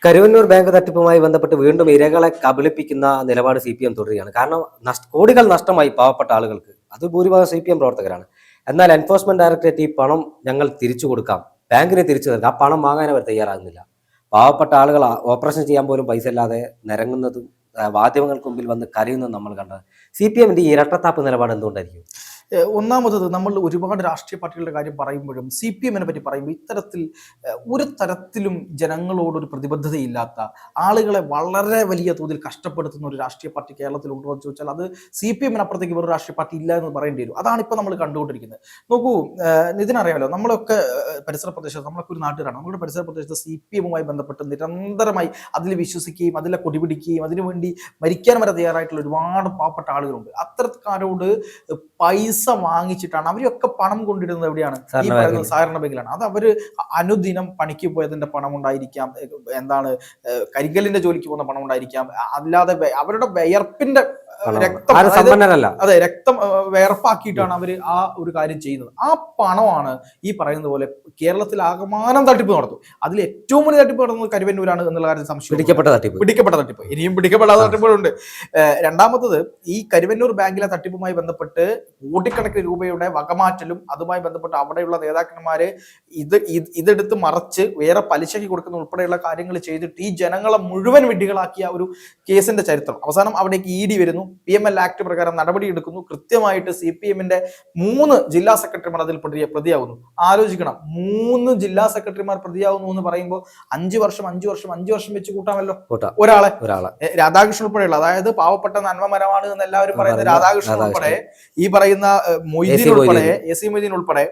Karuvannur bank തട്ടിപ്പുമായി ബന്ധപ്പെട്ട് വീണ്ടും ഇരകളെ കബളിപ്പിക്കുന്ന നിലപാട് CPM തുടരുകയാണ്. കാരണം കോടികൾ നഷ്ടമായി പാവപ്പെട്ട ആളുകൾക്ക്. അത് ഭൂരിഭാഗം CPM പ്രവർത്തകരാണ്. എന്നാൽ എൻഫോഴ്സ്മെന്റ് ഡയറക്ടറേറ്റ് ഈ പണം ഞങ്ങൾ തിരിച്ചു കൊടുക്കാം, ബാങ്കിന് തിരിച്ചു നൽകാം, ആ പണം വാങ്ങാൻ അവർ തയ്യാറാകുന്നില്ല. പാവപ്പെട്ട ആളുകൾ ഓപ്പറേഷൻ ചെയ്യാൻ പോലും പൈസ ഇല്ലാതെ നിരങ്ങുന്നതും മാധ്യമങ്ങൾക്ക് മുമ്പിൽ വന്ന് കരയുന്നതും നമ്മൾ കണ്ടത്. CPM ഈ ഇരട്ടത്താപ്പ് നിലപാട് എന്തുകൊണ്ടായിരിക്കും? ഒന്നാമത് നമ്മൾ ഒരുപാട് രാഷ്ട്രീയ പാർട്ടികളുടെ കാര്യം പറയുമ്പോഴും CPM പറ്റി പറയുമ്പോൾ ഇത്തരത്തിൽ ഒരു തരത്തിലും ജനങ്ങളോടൊരു പ്രതിബദ്ധതയില്ലാത്ത, ആളുകളെ വളരെ വലിയ തോതിൽ കഷ്ടപ്പെടുത്തുന്ന ഒരു രാഷ്ട്രീയ പാർട്ടി കേരളത്തിൽ ഉണ്ടോ എന്ന് ചോദിച്ചാൽ അത് CPM അപ്പുറത്തേക്ക് വേറൊരു രാഷ്ട്രീയ പാർട്ടി ഇല്ല എന്ന് പറയേണ്ടി വരും. അതാണ് ഇപ്പോൾ നമ്മൾ കണ്ടുകൊണ്ടിരിക്കുന്നത്. നോക്കൂ, ഇതിനറിയാമല്ലോ, നമ്മളൊക്കെ പരിസര പ്രദേശത്ത്, നമ്മളൊക്കെ ഒരു നാട്ടുകാരാണ്. നമ്മുടെ പരിസര പ്രദേശത്ത് CPM ബന്ധപ്പെട്ട് നിരന്തരമായി അതിൽ വിശ്വസിക്കുകയും അതിലെ കൊടിപിടിക്കുകയും അതിനുവേണ്ടി മരിക്കാൻ വരെ തയ്യാറായിട്ടുള്ള ഒരുപാട് പാവപ്പെട്ട ആളുകളുണ്ട്. അത്തരക്കാരോട് പൈസ വാങ്ങിച്ചിട്ടാണ് അവരൊക്കെ പണം കൊണ്ടിരുന്നത് എവിടെയാണ്? ഈ പറയുന്നത് സഹകരണ ബാങ്കിലാണ്. അത് അവര് അനുദിനം പണിക്ക് പോയതിന്റെ പണം ഉണ്ടായിരിക്കാം, കരിങ്കലിന്റെ ജോലിക്ക് പോകുന്ന പണം ഉണ്ടായിരിക്കാം, അല്ലാതെ അവരുടെ വിയർപ്പിന്റെ രക്തം, അതെ, രക്തം വിയർപ്പാക്കിയിട്ടാണ് അവര് ആ ഒരു കാര്യം ചെയ്യുന്നത്. ആ പണമാണ് ഈ പറയുന്ന പോലെ കേരളത്തിൽ ആകമാനം തട്ടിപ്പ് നടത്തും. അതിൽ ഏറ്റവും വലിയ തട്ടിപ്പ് നടന്നത് കരുവന്നൂരാണ് എന്നുള്ള കാര്യത്തിൽ സംശയം. പിടിക്കപ്പെട്ട തട്ടിപ്പ് ഇനിയും പിടിക്കപ്പെടാത്ത തട്ടിപ്പുകളുണ്ട്. രണ്ടാമത്തത്, ഈ കരുവന്നൂർ ബാങ്കിലെ തട്ടിപ്പുമായി ബന്ധപ്പെട്ട് കോടിക്കണക്കിന് രൂപയുടെ വകമാറ്റലും അതുമായി ബന്ധപ്പെട്ട് അവിടെയുള്ള നേതാക്കന്മാര് ഇതെടുത്ത് മറച്ച് വേറെ പലിശയ്ക്ക് കൊടുക്കുന്ന ഉൾപ്പെടെയുള്ള കാര്യങ്ങൾ ചെയ്തിട്ട് ഈ ജനങ്ങളെ മുഴുവൻ വിഡ്ഢികളാക്കിയ ഒരു കേസിന്റെ ചരിത്രം. അവസാനം അവിടേക്ക് ED വരുന്നു, PML ആക്ട് പ്രകാരം നടപടിയെടുക്കുന്നു. കൃത്യമായിട്ട് CPM 3 ജില്ലാ സെക്രട്ടറിമാർ അതിൽ പ്രതിയാവുന്നു. ആലോചിക്കണം, 3 ജില്ലാ സെക്രട്ടറിമാർ പ്രതിയാവുന്നു എന്ന് പറയുമ്പോൾ 5 വർഷം വെച്ച് കൂട്ടാമല്ലോ ഒരാളെ. രാധാകൃഷ്ണൻ ഉൾപ്പെടെയുള്ള, അതായത് പാവപ്പെട്ട നന്മമരമാണ് എന്ന് എല്ലാവരും പറയുന്ന രാധാകൃഷ്ണൻ ഉൾപ്പെടെ, ഈ പറയുന്ന മൊയ്തീൻ ഉൾപ്പെടെ, AC മൊയ്തീൻ ഉൾപ്പെടെ,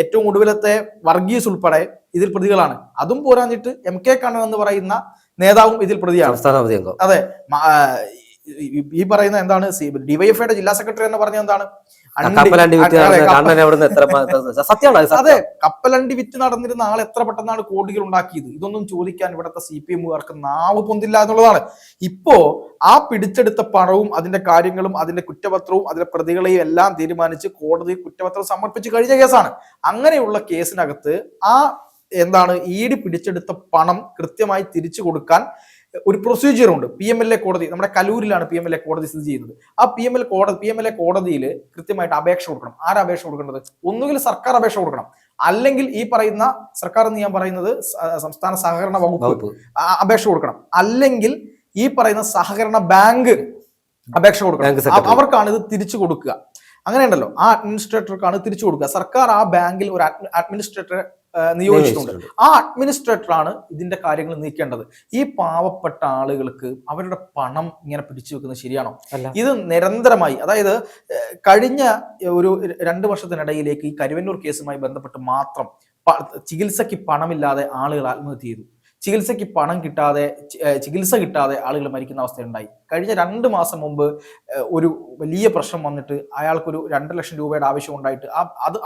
ഏറ്റവും ഒടുവിലത്തെ വർഗീസ് ഉൾപ്പെടെ ഇതിൽ പ്രതികളാണ്. അതും പോരാഞ്ഞിട്ട് MK കണ്ണൻ എന്ന് പറയുന്ന നേതാവും ഇതിൽ പ്രതിയാണ്. അതെ, ഈ പറയുന്ന എന്താണ് DYFIയുടെ ജില്ലാ സെക്രട്ടറി എന്ന് പറഞ്ഞ എന്താണ്? അതെ, കപ്പലണ്ടി വിറ്റ് നടന്നിരുന്ന ആൾ എത്ര പെട്ടെന്നാണ് കോടികൾ ഉണ്ടാക്കിയത്? ഇതൊന്നും ചോദിക്കാൻ ഇവിടുത്തെ CPMകാർക്ക് നാവ് പൊന്തില്ല എന്നുള്ളതാണ്. ഇപ്പോ ആ പിടിച്ചെടുത്ത പണവും അതിന്റെ കാര്യങ്ങളും അതിന്റെ കുറ്റപത്രവും അതിന്റെ പ്രതികളെയും എല്ലാം തീരുമാനിച്ച് കോടതി കുറ്റപത്രം സമർപ്പിച്ച് കഴിഞ്ഞ കേസാണ്. അങ്ങനെയുള്ള കേസിനകത്ത് ED പിടിച്ചെടുത്ത പണം കൃത്യമായി തിരിച്ചു കൊടുക്കാൻ ഒരു പ്രൊസീജിയർ ഉണ്ട്. PMLA കോടതി, നമ്മുടെ കലൂരിലാണ് PMLA കോടതി സ്ഥിതി ചെയ്യുന്നത്. ആ PMLA കോടതിയിൽ കൃത്യമായിട്ട് അപേക്ഷ കൊടുക്കണം. ആരാ അപേക്ഷ കൊടുക്കേണ്ടത്? ഒന്നുകിൽ സർക്കാർ അപേക്ഷ കൊടുക്കണം, അല്ലെങ്കിൽ ഈ പറയുന്ന സർക്കാർ എന്ന് ഞാൻ പറയുന്നത് സംസ്ഥാന സഹകരണ വകുപ്പ് അപേക്ഷ കൊടുക്കണം, അല്ലെങ്കിൽ ഈ പറയുന്ന സഹകരണ ബാങ്ക് അപേക്ഷ കൊടുക്കണം. അവർക്കാണ് ഇത് തിരിച്ചു കൊടുക്കുക. അങ്ങനെയുണ്ടല്ലോ, ആ അഡ്മിനിസ്ട്രേറ്റർക്കാണ് തിരിച്ചു കൊടുക്കുക. സർക്കാർ ആ ബാങ്കിൽ ഒരു അഡ്മിനിസ്ട്രേറ്ററെ നിയോഗിച്ചിട്ടുണ്ട്. ആ അഡ്മിനിസ്ട്രേറ്ററാണ് ഇതിന്റെ കാര്യങ്ങൾ നീക്കേണ്ടത്. ഈ പാവപ്പെട്ട ആളുകൾക്ക് അവരുടെ പണം ഇങ്ങനെ പിടിച്ചു വെക്കുന്നത് ശരിയാണോ? ഇത് നിരന്തരമായി, അതായത് കഴിഞ്ഞ ഒരു 2 വർഷത്തിനിടയിലേക്ക് ഈ കരുവന്നൂർ കേസുമായി ബന്ധപ്പെട്ട് മാത്രം ചികിത്സയ്ക്ക് പണമില്ലാതെ ആളുകൾ ആത്മഹത്യ ചെയ്തു. ചികിത്സ കിട്ടാതെ ആളുകൾ മരിക്കുന്ന അവസ്ഥയുണ്ടായി. കഴിഞ്ഞ 2 മാസം മുമ്പ് ഒരു വലിയ പ്രശ്നം വന്നിട്ട് അയാൾക്കൊരു 2 ലക്ഷം രൂപയുടെ ആവശ്യം ഉണ്ടായിട്ട്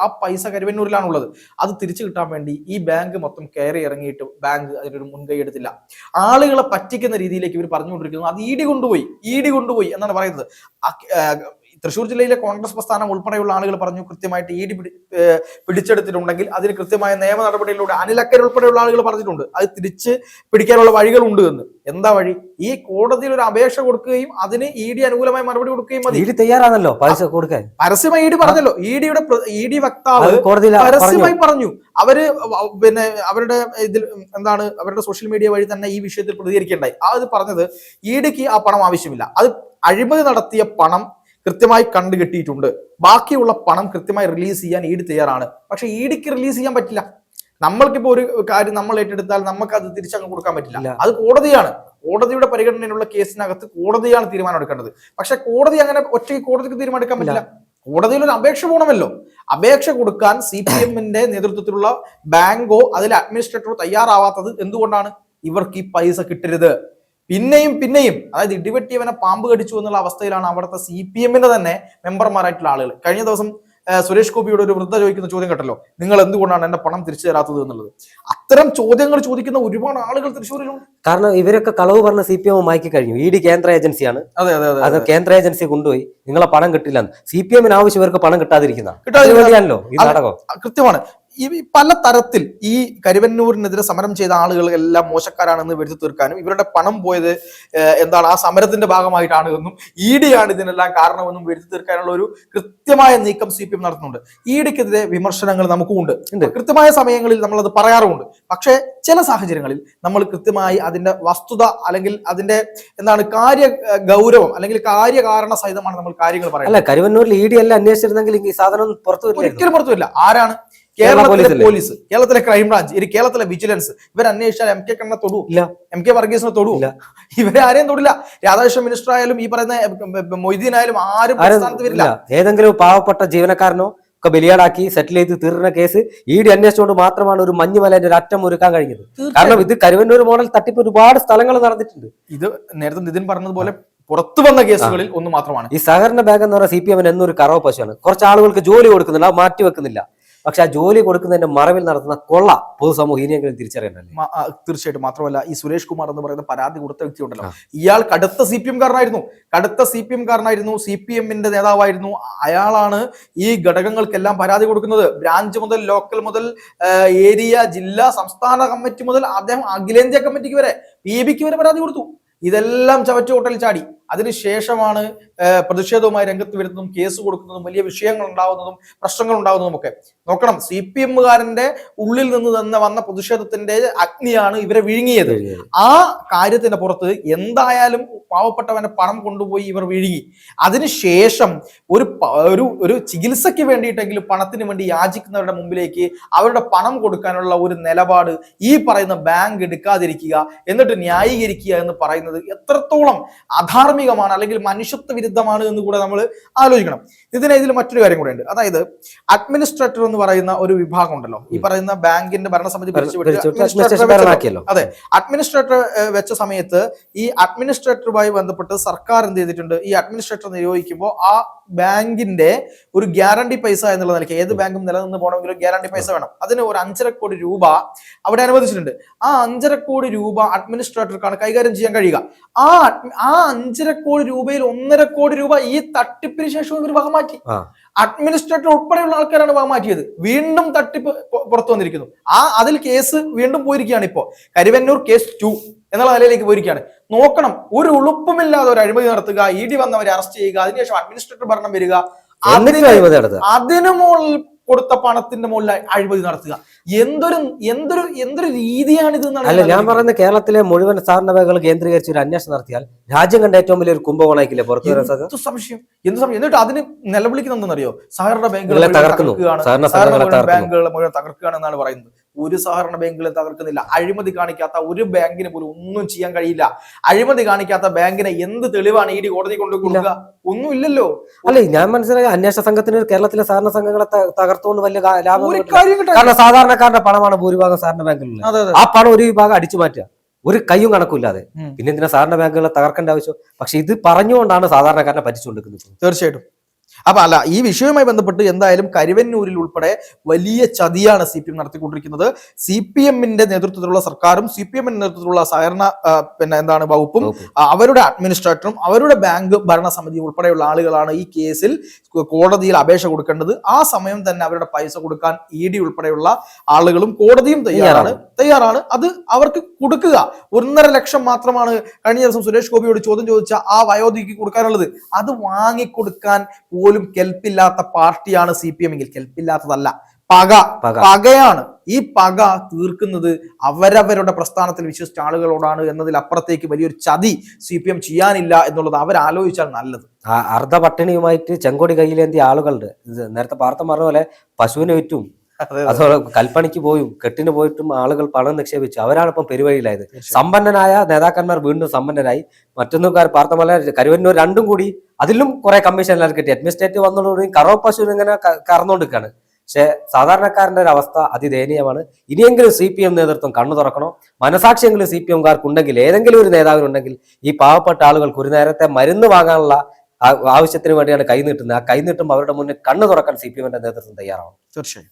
ആ പൈസ കരുവന്നൂരിലാണുള്ളത്. അത് തിരിച്ചു കിട്ടാൻ വേണ്ടി ഈ ബാങ്ക് മൊത്തം കയറി ഇറങ്ങിയിട്ട് ബാങ്ക് അതിനൊരു മുൻകൈ എടുത്തില്ല. ആളുകളെ പറ്റിക്കുന്ന രീതിയിലേക്ക് ഇവർ പറഞ്ഞുകൊണ്ടിരിക്കുന്നു. അത് ED കൊണ്ടുപോയി എന്നാണ് പറയുന്നത്. തൃശ്ശൂർ ജില്ലയിലെ കോൺഗ്രസ് പ്രസ്ഥാനം ഉൾപ്പെടെയുള്ള ആളുകൾ പറഞ്ഞു, കൃത്യമായിട്ട് ED പിടിച്ചെടുത്തിട്ടുണ്ടെങ്കിൽ അതിന് കൃത്യമായ നിയമ നടപടികളിലൂടെ അനിലക്കർ ഉൾപ്പെടെയുള്ള ആളുകൾ പറഞ്ഞിട്ടുണ്ട് അത് തിരിച്ച് പിടിക്കാനുള്ള വഴികളുണ്ട് എന്ന്. എന്താ വഴി? ഈ കോടതിയിൽ ഒരു അപേക്ഷ കൊടുക്കുകയും അതിന് ED അനുകൂലമായി മറുപടി കൊടുക്കുകയും മതി. തയ്യാറാണല്ലോ പൈസ കൊടുക്കാൻ. പരസ്യമായി ED പറഞ്ഞല്ലോ. ED വക്താവ് പരസ്യമായി പറഞ്ഞു. അവര് അവരുടെ ഇതിൽ അവരുടെ സോഷ്യൽ മീഡിയ വഴി തന്നെ ഈ വിഷയത്തിൽ പ്രതികരിക്കേണ്ടായി. അത് പറഞ്ഞത് EDക്ക് ആ പണം ആവശ്യമില്ല, അത് അഴിമതി നടത്തിയ പണം കൃത്യമായി കണ്ടുകെട്ടിയിട്ടുണ്ട്, ബാക്കിയുള്ള പണം കൃത്യമായി റിലീസ് ചെയ്യാൻ ED തയ്യാറാണ്. പക്ഷെ EDക്ക് റിലീസ് ചെയ്യാൻ പറ്റില്ല. നമ്മൾക്കിപ്പോ ഒരു കാര്യം നമ്മൾ ഏറ്റെടുത്താൽ നമുക്ക് അത് തിരിച്ചങ്ങ് കൊടുക്കാൻ പറ്റില്ല. അത് കോടതിയാണ്. കോടതിയുടെ പരിഗണനയിലുള്ള കേസിനകത്ത് കോടതിയാണ് തീരുമാനം എടുക്കേണ്ടത്. പക്ഷെ കോടതി അങ്ങനെ ഒറ്റയ്ക്ക് കോടതിക്ക് തീരുമാനം എടുക്കാൻ പറ്റില്ല. കോടതിയിൽ ഒരു അപേക്ഷ പോകണമല്ലോ. അപേക്ഷ കൊടുക്കാൻ CPM നേതൃത്വത്തിലുള്ള ബാങ്കോ അതിലെ അഡ്മിനിസ്ട്രേറ്ററോ തയ്യാറാവാത്തത് എന്തുകൊണ്ടാണ്? ഇവർക്ക് ഈ പൈസ കിട്ടരുത്. പിന്നെയും അതായത് ഇടിവെട്ടിയവനെ പാമ്പ് കടിച്ചു എന്നുള്ള അവസ്ഥയിലാണ് അവിടുത്തെ CPM തന്നെ മെമ്പർമാരായിട്ടുള്ള ആളുകൾ. കഴിഞ്ഞ ദിവസം സുരേഷ് ഗോപിയുടെ ഒരു വൃദ്ധ ചോദിക്കുന്ന ചോദ്യം കേട്ടല്ലോ, നിങ്ങൾ എന്തുകൊണ്ടാണ് എന്റെ പണം തിരിച്ചു തരാത്തത് എന്നുള്ളത്. അത്തരം ചോദ്യങ്ങൾ ചോദിക്കുന്ന ഒരുപാട് ആളുകൾ തൃശ്ശൂരിലുണ്ട്. കാരണം ഇവരൊക്കെ കളവ് പറഞ്ഞ CPM മാറ്റി കഴിഞ്ഞു. ED കേന്ദ്ര ഏജൻസിയാണ്. അത് കേന്ദ്ര ഏജൻസി കൊണ്ടുപോയി നിങ്ങളെ പണം കിട്ടില്ല. CPM ആവശ്യം ഇവർക്ക് പണം കിട്ടാതിരിക്കുന്നതാണല്ലോ ഈ നാടകം. കൃത്യമാണ്. ഈ പല തരത്തിൽ ഈ കരുവന്നൂരിനെതിരെ സമരം ചെയ്ത ആളുകൾ എല്ലാം മോശക്കാരാണെന്ന് വരുത്തി തീർക്കാനും ഇവരുടെ പണം പോയത് എന്താണ് ആ സമരത്തിന്റെ ഭാഗമായിട്ടാണ് എന്നും ED ആണ് ഇതിനെല്ലാം കാരണമെന്നും വരുത്തി തീർക്കാനുള്ള ഒരു കൃത്യമായ നീക്കം CPM നടത്തുന്നുണ്ട്. EDക്കെതിരെ വിമർശനങ്ങൾ നമുക്കുമുണ്ട്, കൃത്യമായ സമയങ്ങളിൽ നമ്മൾ അത് പറയാറുമുണ്ട്. പക്ഷേ ചില സാഹചര്യങ്ങളിൽ നമ്മൾ കൃത്യമായി അതിന്റെ വസ്തുത അല്ലെങ്കിൽ അതിന്റെ എന്താണ് ഗൗരവം അല്ലെങ്കിൽ കാര്യകാരണ സഹിതമാണ് നമ്മൾ കാര്യങ്ങൾ പറയുന്നത്. അല്ല, കരുവന്നൂരിൽ ED അല്ല അന്വേഷിച്ചിരുന്നെങ്കിൽ ഈ സാധനം ഒരിക്കലും പുറത്തുമില്ല. ആരാണ്? കേരളത്തിലെ പോലീസ്, കേരളത്തിലെ ക്രൈംബ്രാഞ്ച്, കേരളത്തിലെ വിജിലൻസ്. ഇവർ അന്വേഷിച്ചാൽ MK കണ്ണനെ തൊടൂല്ല, MK വർഗീസിനെ തൊടൂല്ല, ഇവരെ ആരെയും തൊടില്ല. രാധാകൃഷ്ണൻ മിനിസ്റ്റർ ആയാലും ഈ പറയുന്ന മൊയ്തീൻ ആയാലും ആരും സ്ഥാനത്ത് വരില്ല. ഏതെങ്കിലും പാവപ്പെട്ട ജീവനക്കാരനോ ഒക്കെ ബലിയാടാക്കി സെറ്റിൽ ചെയ്ത് തീർന്ന കേസ് ED അന്വേഷിച്ചുകൊണ്ട് മാത്രമാണ് ഒരു മഞ്ഞുമലേന്റെ ഒരു അറ്റം ഒരുക്കാൻ കഴിഞ്ഞത്. കാരണം ഇത് കരുവന്നൂർ മോഡൽ തട്ടിപ്പ് ഒരുപാട് സ്ഥലങ്ങൾ നടന്നിട്ടുണ്ട്. ഇത് നേരത്തെ നിതിൻ പറഞ്ഞതുപോലെ പുറത്തു വന്ന കേസുകളിൽ ഒന്ന് മാത്രമാണ്. ഈ സഹകരണ ബാങ്ക് എന്ന് പറയുന്ന CPM എന്നൊരു കറവ പശുവാണ്. കുറച്ച് ആളുകൾക്ക് ജോലി കൊടുക്കുന്നില്ല, അത് മാറ്റി വെക്കുന്നില്ല. പക്ഷെ ആ ജോലി കൊടുക്കുന്നതിന്റെ മറവിൽ നടത്തുന്ന കൊള്ള പൊതുസമൂഹം ഇനിയെങ്കിലും തിരിച്ചറിയണ്ടല്ലേ? തീർച്ചയായിട്ടും. മാത്രമല്ല ഈ സുരേഷ് കുമാർ എന്ന് പറയുന്ന പരാതി കൊടുത്ത വ്യക്തി ഉണ്ടല്ലോ, ഇയാൾ കടുത്ത CPM കാരനായിരുന്നു, CPMന്റെ നേതാവായിരുന്നു. അയാളാണ് ഈ ഘടകങ്ങൾക്കെല്ലാം പരാതി കൊടുക്കുന്നത്. ബ്രാഞ്ച് മുതൽ ലോക്കൽ മുതൽ ഏരിയ, ജില്ലാ, സംസ്ഥാന കമ്മിറ്റി മുതൽ അദ്ദേഹം അഖിലേന്ത്യാ കമ്മിറ്റിക്ക് വരെ PBക്ക് വരെ പരാതി കൊടുത്തു. ഇതെല്ലാം ചവറ്റുകൊട്ടൽ ചാടി. അതിനുശേഷമാണ് പ്രതിഷേധവുമായി രംഗത്ത് വരുന്നതും കേസ് കൊടുക്കുന്നതും വലിയ വിഷയങ്ങൾ ഉണ്ടാവുന്നതും പ്രശ്നങ്ങൾ ഉണ്ടാവുന്നതും ഒക്കെ. നോക്കണം, CPMകാരന്റെ ഉള്ളിൽ നിന്ന് വന്ന പ്രതിഷേധത്തിന്റെ അഗ്നിയാണ് ഇവരെ വിഴുങ്ങിയത്. ആ കാര്യത്തിന്റെ പുറത്ത് എന്തായാലും പാവപ്പെട്ടവന്റെ പണം കൊണ്ടുപോയി ഇവർ വിഴുങ്ങി. അതിനുശേഷം ഒരു ചികിത്സയ്ക്ക് വേണ്ടിയിട്ടെങ്കിലും പണത്തിന് വേണ്ടി യാചിക്കുന്നവരുടെ മുമ്പിലേക്ക് അവരുടെ പണം കൊടുക്കാനുള്ള ഒരു നിലപാട് ഈ പറയുന്ന ബാങ്ക് എടുക്കാതിരിക്കുക, എന്നിട്ട് ന്യായീകരിക്കുക എന്ന് പറയുന്നത് എത്രത്തോളം അധാർമികമാണ് അല്ലെങ്കിൽ മനുഷ്യത്വ വിരുദ്ധമാണ് എന്ന് കൂടെ നമ്മൾ ആലോചിക്കണം. ഇതിൽ മറ്റൊരു കാര്യം കൂടെ ഉണ്ട്. അതായത് അഡ്മിനിസ്ട്രേറ്റർ എന്ന് പറയുന്ന ഒരു വിഭാഗം ഉണ്ടല്ലോ, ഈ പറയുന്ന ബാങ്കിന്റെ ഭരണസമിതി അതെ, അഡ്മിനിസ്ട്രേറ്റർ വെച്ച സമയത്ത് ഈ അഡ്മിനിസ്ട്രേറ്ററുമായി ബന്ധപ്പെട്ട് സർക്കാർ എന്ത് ചെയ്തിട്ടുണ്ട്? ഈ അഡ്മിനിസ്ട്രേറ്റർ നിയോഗിക്കുമ്പോൾ ആ ബാങ്കിന്റെ ഒരു ഗ്യാരണ്ടി പൈസ എന്നുള്ള നിലയ്ക്ക് ഏത് ബാങ്കും നിലനിന്ന് പോകണമെങ്കിലും ഗ്യാരണ്ടി പൈസ വേണം. അതിന് ഒരു 5.5 കോടി രൂപ അവിടെ അനുവദിച്ചിട്ടുണ്ട്. ആ 5.5 കോടി രൂപ അഡ്മിനിസ്ട്രേറ്റർക്കാണ് കൈകാര്യം ചെയ്യാൻ കഴിയുക. ആ 5.5 കോടി രൂപയിൽ 1.5 കോടി രൂപ ഈ തട്ടിപ്പിന് ശേഷം ഇവർ വകമാറ്റി. അഡ്മിനിസ്ട്രേറ്റർ ഉൾപ്പെടെയുള്ള ആൾക്കാരാണ് വകമാറ്റിയത്. വീണ്ടും തട്ടിപ്പ് പുറത്തു വന്നിരിക്കുന്നു. അതിൽ കേസ് വീണ്ടും പോയിരിക്കുകയാണ്. ഇപ്പോ കരുവന്നൂർ കേസ് 2 എന്നുള്ള നിലയിലേക്ക് പോയിരിക്കുകയാണ്. നോക്കണം, ഒരു ഉളുപ്പുമില്ലാതെ ഒരു അഴിമതി നടത്തുക, ED വന്നവരെ അറസ്റ്റ് ചെയ്യുക, അതിനുശേഷം അഡ്മിനിസ്ട്രേറ്റർ ഭരണം വരിക, അതിനു മുകളിൽ കൊടുത്ത പണത്തിന്റെ മുകളിൽ അഴിമതി നടത്തുക. എന്തൊരു രീതിയാണിത്? അല്ല, ഞാൻ പറയുന്നത് കേരളത്തിലെ മുഴുവൻ സഹകരണ ബാങ്കുകൾ കേന്ദ്രീകരിച്ച് ഒരു അന്വേഷണം നടത്തിയാൽ രാജ്യം കണ്ട ഏറ്റവും വലിയൊരു കുംഭകോണായിക്കില്ലേ പുറത്തു വരാൻ സാധ്യത? എന്ത് സംശയം. എന്നിട്ട് അതിന് നിലവിളിക്കുന്നതെന്നറിയോ? സഹകരണ ബാങ്കുകളെ മുഴുവൻ തകർക്കുകയാണെന്നാണ് പറയുന്നത്. ഒരു സഹകരണ ബാങ്കുകളെ തകർക്കുന്നില്ല. അഴിമതി കാണിക്കാത്ത ഒരു ബാങ്കിന് പോലും ഒന്നും ചെയ്യാൻ കഴിയില്ല. അഴിമതി കാണിക്കാത്ത ബാങ്കിനെ എന്ത് തെളിവാണ് ED കോടതി കൊണ്ടുപോകുക? ഒന്നുമില്ലല്ലോ. അല്ലെ, ഞാൻ മനസ്സിലായി അന്വേഷണ സംഘത്തിന് കേരളത്തിലെ സഹകരണ സംഘങ്ങളെ തകർത്തുകൊണ്ട് വലിയ ലാഭം. കാരണം സാധാരണക്കാരുടെ പണമാണ് ഭൂരിഭാഗം സഹകരണ ബാങ്കുകളിൽ. ആ പണം ഒരു വിഭാഗം അടിച്ചു മാറ്റുക, ഒരു കയ്യും കണക്കില്ലാതെ. പിന്നെ എന്തിനാ സഹകരണ ബാങ്കുകളെ തകർക്കേണ്ട ആവശ്യം? പക്ഷെ ഇത് പറഞ്ഞുകൊണ്ടാണ് സാധാരണക്കാരനെ പറ്റിച്ചുകൊണ്ടിരിക്കുന്നത്. തീർച്ചയായിട്ടും. അപ്പൊ അല്ല, ഈ വിഷയവുമായി ബന്ധപ്പെട്ട് എന്തായാലും കരുവന്നൂരിൽ ഉൾപ്പെടെ വലിയ ചതിയാണ് CPM നടത്തിക്കൊണ്ടിരിക്കുന്നത്. CPMന്റെ നേതൃത്വത്തിലുള്ള സർക്കാരും CPMന്റെ നേതൃത്വത്തിലുള്ള സഹകരണ വകുപ്പും അവരുടെ അഡ്മിനിസ്ട്രേറ്ററും അവരുടെ ബാങ്ക് ഭരണസമിതി ഉൾപ്പെടെയുള്ള ആളുകളാണ് ഈ കേസിൽ കോടതിയിൽ അപേക്ഷ കൊടുക്കേണ്ടത്. ആ സമയം തന്നെ അവരുടെ പൈസ കൊടുക്കാൻ ED ഉൾപ്പെടെയുള്ള ആളുകളും കോടതിയും തയ്യാറാണ്. അത് അവർക്ക് കൊടുക്കുക. 1.5 ലക്ഷം മാത്രമാണ് കഴിഞ്ഞ ദിവസം സുരേഷ് ഗോപിയോട് ചോദ്യം ചോദിച്ച ആ വയോധികക്ക് കൊടുക്കാനുള്ളത്. അത് വാങ്ങിക്കൊടുക്കാൻ പോലും കെൽപ്പില്ലാത്ത പാർട്ടിയാണ് CPM എങ്കിൽ കെൽപ്പില്ലാത്തതല്ല, പകയാണ്. ഈ പക തീർക്കുന്നത് അവരവരുടെ പ്രസ്ഥാനത്തിൽ വിശ്വസിച്ച ആളുകളോടാണ് എന്നതിൽ അപ്പുറത്തേക്ക് വലിയൊരു ചതി CPM ചെയ്യാനില്ല എന്നുള്ളത് അവരാലോചിച്ചാൽ നല്ലത്. അർദ്ധ പട്ടിണിയുമായിട്ട് ചെങ്കൊടി കയ്യിലേന്തിയ ആളുകളുണ്ട്. നേരത്തെ പാർത്ത പറഞ്ഞ പോലെ പശുവിനെ വിറ്റും അതുപോലെ കൽപ്പണിക്ക് പോയും കെട്ടിന് പോയിട്ടും ആളുകൾ പണം നിക്ഷേപിച്ചു. അവരാണ് ഇപ്പം പെരുവഴിയിലായത്. സമ്പന്നനായ നേതാക്കന്മാർ വീണ്ടും സമ്പന്നരായി. മറ്റൊന്നുകാർ പാർത്ത പോലെ കരുവന്നൂർ രണ്ടും കൂടി അതിലും കുറെ കമ്മീഷൻ എല്ലാവരും കിട്ടി. അഡ്മിനിസ്ട്രേറ്റീവ് വന്നതോടുകൂടി കറവ പശുവിന് ഇങ്ങനെ കറന്നുകൊണ്ടിരിക്കുകയാണ്. പക്ഷെ സാധാരണക്കാരന്റെ ഒരു അവസ്ഥ അതിദയനീയമാണ്. ഇനിയെങ്കിലും CPM നേതൃത്വം കണ്ണു തുറക്കണം. മനസാക്ഷിയെങ്കിലും CPMകാർക്കുണ്ടെങ്കിൽ, ഏതെങ്കിലും ഒരു നേതാവിനുണ്ടെങ്കിൽ ഈ പാവപ്പെട്ട ആളുകൾക്ക് ഒരു നേരത്തെ മരുന്ന് വാങ്ങാനുള്ള ആവശ്യത്തിന് വേണ്ടിയാണ് കൈനീട്ടുന്നത്. ആ കൈനീട്ടുമ്പോൾ അവരുടെ മുന്നിൽ കണ്ണു തുറക്കാൻ CPMന്റെ നേതൃത്വം തയ്യാറാവണം. തീർച്ചയായും.